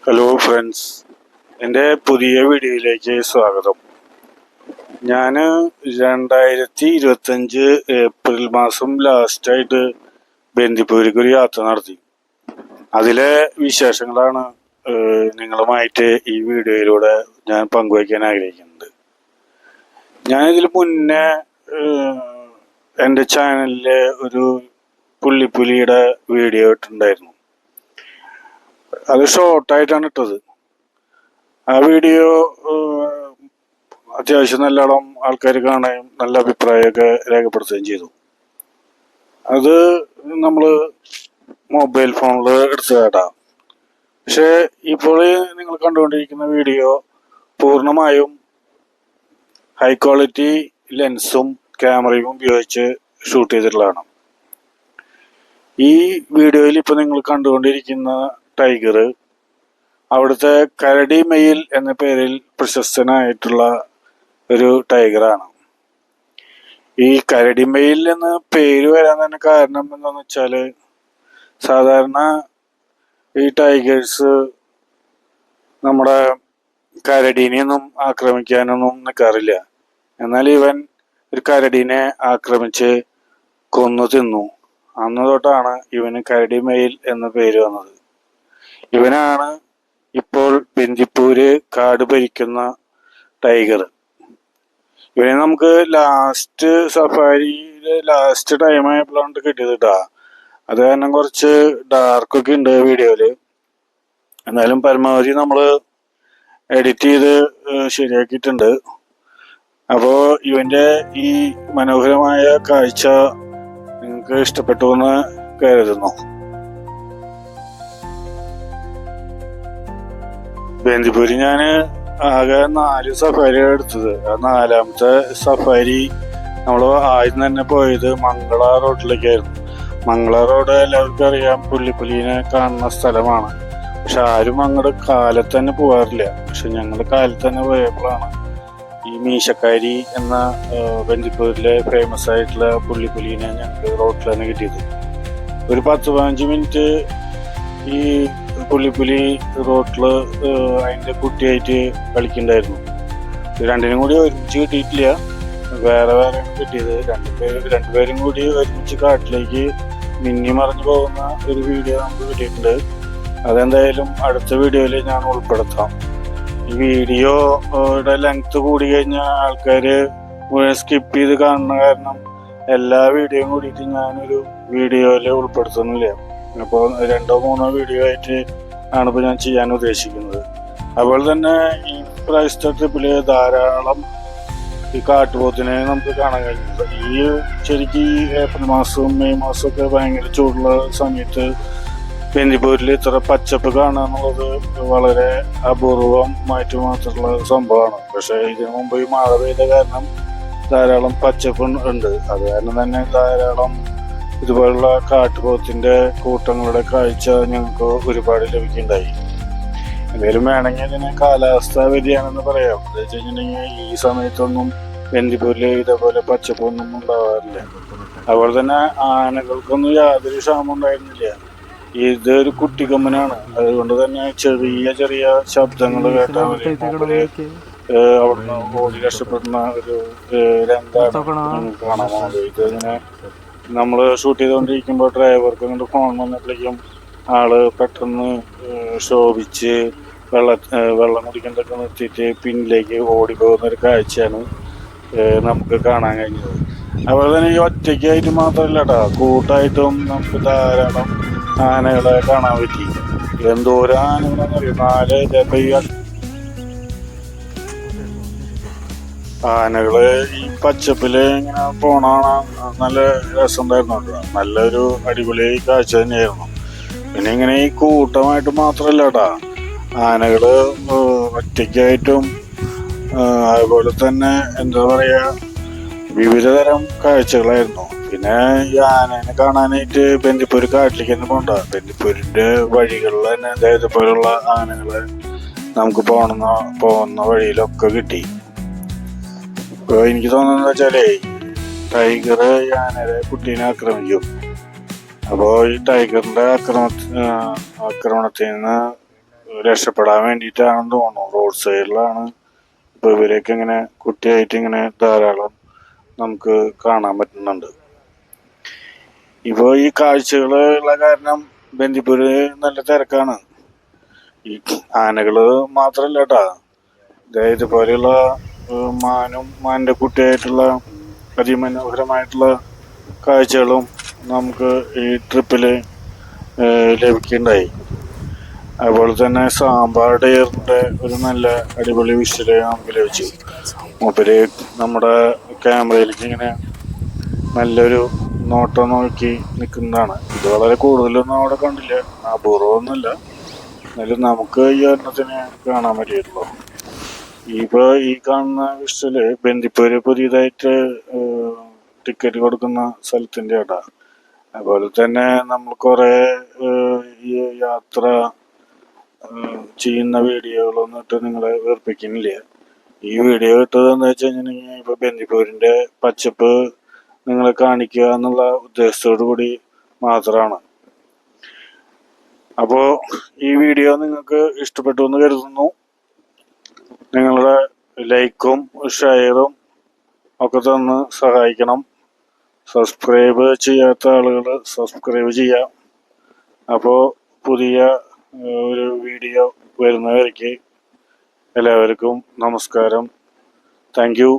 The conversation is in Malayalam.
ഹലോ ഫ്രണ്ട്സ്, എൻ്റെ പുതിയ വീഡിയോയിലേക്ക് സ്വാഗതം. ഞാൻ 2025 ഏപ്രിൽ മാസം ലാസ്റ്റായിട്ട് ബന്ദിപ്പൂരിക്ക് ഒരു യാത്ര നടത്തി. അതിലെ വിശേഷങ്ങളാണ് നിങ്ങളുമായിട്ട് ഈ വീഡിയോയിലൂടെ ഞാൻ പങ്കുവയ്ക്കാൻ ആഗ്രഹിക്കുന്നത്. ഞാനിതിൽ മുന്നേ എൻ്റെ ചാനലിൽ ഒരു പുള്ളിപ്പുലിയുടെ വീഡിയോ ഇട്ടിട്ടുണ്ടായിരുന്നു. അത് ഷോർട്ടായിട്ടാണ് ഇട്ടത്. ആ വീഡിയോ അത്യാവശ്യം നല്ലോണം ആൾക്കാർ കാണുകയും നല്ല അഭിപ്രായമൊക്കെ രേഖപ്പെടുത്തുകയും ചെയ്തു. അത് നമ്മൾ മൊബൈൽ ഫോണിൽ എടുത്തതാട്ടാ. പക്ഷേ ഇപ്പോൾ നിങ്ങൾ കണ്ടുകൊണ്ടിരിക്കുന്ന വീഡിയോ പൂർണ്ണമായും ഹൈ ക്വാളിറ്റി ലെൻസും ക്യാമറയും ഉപയോഗിച്ച് ഷൂട്ട് ചെയ്തിട്ടുള്ളതാണ്. ഈ വീഡിയോയിൽ ഇപ്പോൾ നിങ്ങൾ കണ്ടുകൊണ്ടിരിക്കുന്ന ടൈഗർ അവിടുത്തെ കരടി മെയിൽ എന്ന പേരിൽ പ്രശസ്തനായിട്ടുള്ള ഒരു ടൈഗറാണ്. ഈ കരടി മെയിൽ എന്ന പേര് വരാൻ തന്നെ കാരണം എന്താണെന്ന് വെച്ചാൽ, സാധാരണ ഈ ടൈഗേഴ്സ് നമ്മുടെ കരടീനെയൊന്നും ആക്രമിക്കാനൊന്നും നിൽക്കാറില്ല. എന്നാൽ ഇവൻ ഒരു കരടീനെ ആക്രമിച്ച് കൊന്നു തിന്നു. അന്ന് തൊട്ടാണ് ഇവന് കരടി മെയിൽ എന്ന പേര് വന്നത്. ഇവനാണ് ഇപ്പോൾ ബന്ദിപ്പൂര് കാട് ഭരിക്കുന്ന ടൈഗർ. ഇവനെ നമുക്ക് ലാസ്റ്റ് സഫാരിയിലെ ലാസ്റ്റ് ടൈം ആയപ്പോഴാണ് കിട്ടിയത് കേട്ടാ. അത് കാരണം കുറച്ച് ഡാർക്കൊക്കെ ഉണ്ട് വീഡിയോയില്. എന്നാലും പരമാവധി നമ്മൾ എഡിറ്റ് ചെയ്ത് ശരിയാക്കിയിട്ടുണ്ട്. അപ്പോൾ ഇവന്റെ ഈ മനോഹരമായ കാഴ്ച നിങ്ങൾക്ക് ഇഷ്ടപ്പെട്ടു എന്ന് കരുതുന്നു. ബന്ദിപ്പൂര് ഞാൻ ആകെ 4 സഫാരിയാണ് എടുത്തത്. ആ 4ാമത്തെ സഫാരി നമ്മൾ ആദ്യം തന്നെ പോയത് മംഗള റോഡിലേക്കായിരുന്നു. മംഗള റോഡ് എല്ലാവർക്കും അറിയാം, പുള്ളിപ്പുലിനെ കാണുന്ന സ്ഥലമാണ്. പക്ഷെ ആരും അങ്ങോട്ട് കാലത്ത് തന്നെ പോകാറില്ല. പക്ഷെ ഞങ്ങൾ കാലത്ത് തന്നെ പോയപ്പോഴാണ് ഈ മീശക്കാരി എന്ന ബന്ദിപ്പൂരിലെ ഫേമസ് ആയിട്ടുള്ള പുള്ളിപ്പുലിനെ ഞങ്ങൾക്ക് റോഡിൽ തന്നെ കിട്ടിയത്. ഒരു 10-15 മിനിറ്റ് ഈ പുള്ളിപ്പുലി റോട്ടില് അതിന്റെ കുട്ടിയായിട്ട് കളിക്കണ്ടായിരുന്നു. രണ്ടിനും കൂടി ഒരുമിച്ച് കിട്ടിയിട്ടില്ല, വേറെ വേറെ കിട്ടിയത്. രണ്ടുപേരും കൂടി ഒരുമിച്ച് കാട്ടിലേക്ക് മിന്നി മറിഞ്ഞു പോകുന്ന ഒരു വീഡിയോ നമുക്ക് കിട്ടിയിട്ടുണ്ട്. അതെന്തായാലും അടുത്ത വീഡിയോയിൽ ഞാൻ ഉൾപ്പെടുത്താം. ഈ വീഡിയോയുടെ ലെങ്ത് കൂടി കഴിഞ്ഞാൽ ആൾക്കാർ മുഴുവൻ സ്കിപ്പ് ചെയ്ത് കാണുന്ന കാരണം എല്ലാ വീഡിയോയും കൂടിയിട്ട് ഞാനൊരു വീഡിയോയിൽ ഉൾപ്പെടുത്തുന്നില്ല. അപ്പോൾ 2-3 വീഡിയോ ആയിട്ട് ആണ് ഇപ്പോൾ ഞാൻ ചെയ്യാൻ ഉദ്ദേശിക്കുന്നത്. അതുപോലെ തന്നെ ഈ പ്രാവശ്യത്തെ ട്രിപ്പില് ധാരാളം ഈ കാട്ടുപോത്തിനെ നമുക്ക് കാണാൻ കഴിഞ്ഞിട്ടുണ്ട്. ഈ ശരിക്കും ഈ ഏപ്രിൽ മാസവും മെയ് മാസവും ഒക്കെ ഭയങ്കര ചൂടുള്ള സമയത്ത് ബന്ദിപ്പൂരിൽ ഇത്ര പച്ചപ്പ് കാണുക എന്നുള്ളത് വളരെ അപൂർവമായിട്ട് മാത്രമുള്ള സംഭവമാണ്. പക്ഷെ ഇതിനു മുമ്പ് ഈ മഴ പെയ്ത കാരണം ധാരാളം പച്ചപ്പ് ഉണ്ട്. അത് കാരണം തന്നെ ധാരാളം ഇതുപോലുള്ള കാട്ടുപോത്തിന്റെ കൂട്ടങ്ങളുടെ കാഴ്ച ഞങ്ങൾക്ക് ഒരുപാട് ലഭിക്കുന്നുണ്ടായി. എന്തായാലും വേണമെങ്കിൽ ഇതിന് കാലാവസ്ഥാ വ്യതിയാനെന്ന് പറയാം. എന്താ വെച്ച് കഴിഞ്ഞിട്ടുണ്ടെങ്കിൽ ഈ സമയത്തൊന്നും ബന്ദിപ്പൂരിൽ ഇതേപോലെ പച്ചപ്പൊന്നും ഉണ്ടാവാറില്ല. അതുപോലെ തന്നെ ആനകൾക്കൊന്നും യാതൊരു ക്ഷാമം ഉണ്ടായിരുന്നില്ല. ഇതൊരു കുട്ടിക്കൊമ്പനാണ്. അതുകൊണ്ട് തന്നെ ചെറിയ ചെറിയ ശബ്ദങ്ങൾ കേട്ടാൽ മതി അവിടുന്ന് ഓടി രക്ഷപ്പെടുന്ന ഒരു രംഗമാണ് കാണാൻ പോകുന്നത്. ഇതിങ്ങനെ നമ്മൾ ഷൂട്ട് ചെയ്തുകൊണ്ടിരിക്കുമ്പോൾ ഡ്രൈവർക്ക് അങ്ങോട്ട് ഫോൺ വന്നപ്പോഴേക്കും ആള് പെട്ടെന്ന് ശോഭിച്ച് വെള്ളം കുടിക്കുന്നതൊക്കെ നിർത്തിയിട്ട് പിന്നിലേക്ക് ഓടിപ്പോകുന്ന ഒരു കാഴ്ചയാണ് നമുക്ക് കാണാൻ കഴിഞ്ഞത്. അതുപോലെ തന്നെ ഈ ഒറ്റയ്ക്കായിട്ട് മാത്രമല്ല കേട്ടോ, കൂട്ടായിട്ടും നമുക്ക് ധാരാളം ആനകളെ കാണാൻ പറ്റി. എന്തോരം ആനകളെന്ന് അറിയാം. 4 ഇതേപ്പോ ഈ ആനകള് ഈ പച്ചപ്പില് ഇങ്ങനെ പോണാണ് നല്ല രസമുണ്ടായിരുന്നു കേട്ടോ. നല്ലൊരു അടിപൊളി കാഴ്ച തന്നെയായിരുന്നു. പിന്നെ ഇങ്ങനെ ഈ കൂട്ടമായിട്ട് മാത്രല്ല കേട്ടാ, ആനകള് ഒറ്റയ്ക്കായിട്ടും അതുപോലെ തന്നെ എന്താ പറയാ വിവിധ തരം കാഴ്ചകളായിരുന്നു. പിന്നെ ഈ ആനേനെ കാണാനായിട്ട് ബന്ദിപ്പൂര് കാട്ടിലേക്ക് തന്നെ പോകണ്ട. ബന്ദിപ്പൂരിന്റെ വഴികളിൽ തന്നെ അതായത് പോലുള്ള ആനകളെ നമുക്ക് പോകുന്ന വഴിയിലൊക്കെ കിട്ടി. ഇപ്പോൾ എനിക്ക് തോന്നുന്നത് വെച്ചാലേ ടൈഗർ ഈ ആനയുടെ കുട്ടീനെ ആക്രമിക്കും. അപ്പോൾ ഈ ടൈഗറിന്റെ ആക്രമണത്തിൽ നിന്ന് രക്ഷപ്പെടാൻ വേണ്ടിയിട്ടാണെന്ന് തോന്നുന്നു. റോഡ് സൈഡിലാണ് ഇപ്പോൾ ഇവരെയൊക്കെ ഇങ്ങനെ കുട്ടിയായിട്ട് ഇങ്ങനെ ധാരാളം നമുക്ക് കാണാൻ പറ്റുന്നുണ്ട്. ഇപ്പോൾ ഈ കാഴ്ചകൾ ഉള്ള കാരണം ബന്ദിപ്പൂര് നല്ല തിരക്കാണ്. ഈ ആനകള് മാത്രല്ല കേട്ടാ, ഇതുപോലെയുള്ള മാനിന്റെ കുട്ടിയായിട്ടുള്ള അതിമനോഹരമായിട്ടുള്ള കാഴ്ചകളും നമുക്ക് ഈ ട്രിപ്പില് ലഭിക്കുകയുണ്ടായി. അതുപോലെ തന്നെ സാമ്പാർ ഡെയറിന്റെ ഒരു നല്ല അടിപൊളി വിഷ്വല് നമുക്ക് ലഭിച്ചു. മൂപ്പര് നമ്മുടെ ക്യാമറയിലേക്ക് ഇങ്ങനെ നല്ലൊരു നോട്ടം നോക്കി നിൽക്കുന്നതാണ്. ഇത് വളരെ കൂടുതലൊന്നും അവിടെ കണ്ടില്ല, അപൂർവമൊന്നുമല്ല, എന്നാലും നമുക്ക് ഈ ഒരെണ്ണത്തിന് കാണാൻ പറ്റിയിട്ടുള്ളൂ. ഈ കാണുന്ന വിഷ്വല് ബന്ദിപ്പൂര് പുതിയതായിട്ട് ടിക്കറ്റ് കൊടുക്കുന്ന സ്ഥലത്തിൻ്റെ ആട്ടാ. അതുപോലെ തന്നെ നമ്മൾ കുറെ ഈ യാത്ര ചെയ്യുന്ന വീഡിയോകളൊന്നും ഇട്ട് നിങ്ങളെ വേർപ്പിക്കുന്നില്ല. ഈ വീഡിയോ ഇട്ടത് എന്താ വെച്ച് കഴിഞ്ഞിട്ടുണ്ടെങ്കിൽ ഇപ്പൊ ബന്ദിപ്പൂരിന്റെ പച്ചപ്പ് നിങ്ങളെ കാണിക്കുക എന്നുള്ള ഉദ്ദേശത്തോടു കൂടി മാത്രമാണ്. അപ്പോ ഈ വീഡിയോ നിങ്ങൾക്ക് ഇഷ്ടപ്പെട്ടു എന്ന് കരുതുന്നു. നിങ്ങളുടെ ലൈക്കും ഷെയറും ഒക്കെ തന്ന് സഹായിക്കണം. സബ്സ്ക്രൈബ് ചെയ്യാത്ത ആളുകൾ സബ്സ്ക്രൈബ് ചെയ്യാം. അപ്പോൾ പുതിയ ഒരു വീഡിയോ വരുന്നവരേക്ക് എല്ലാവർക്കും നമസ്കാരം. Thank you.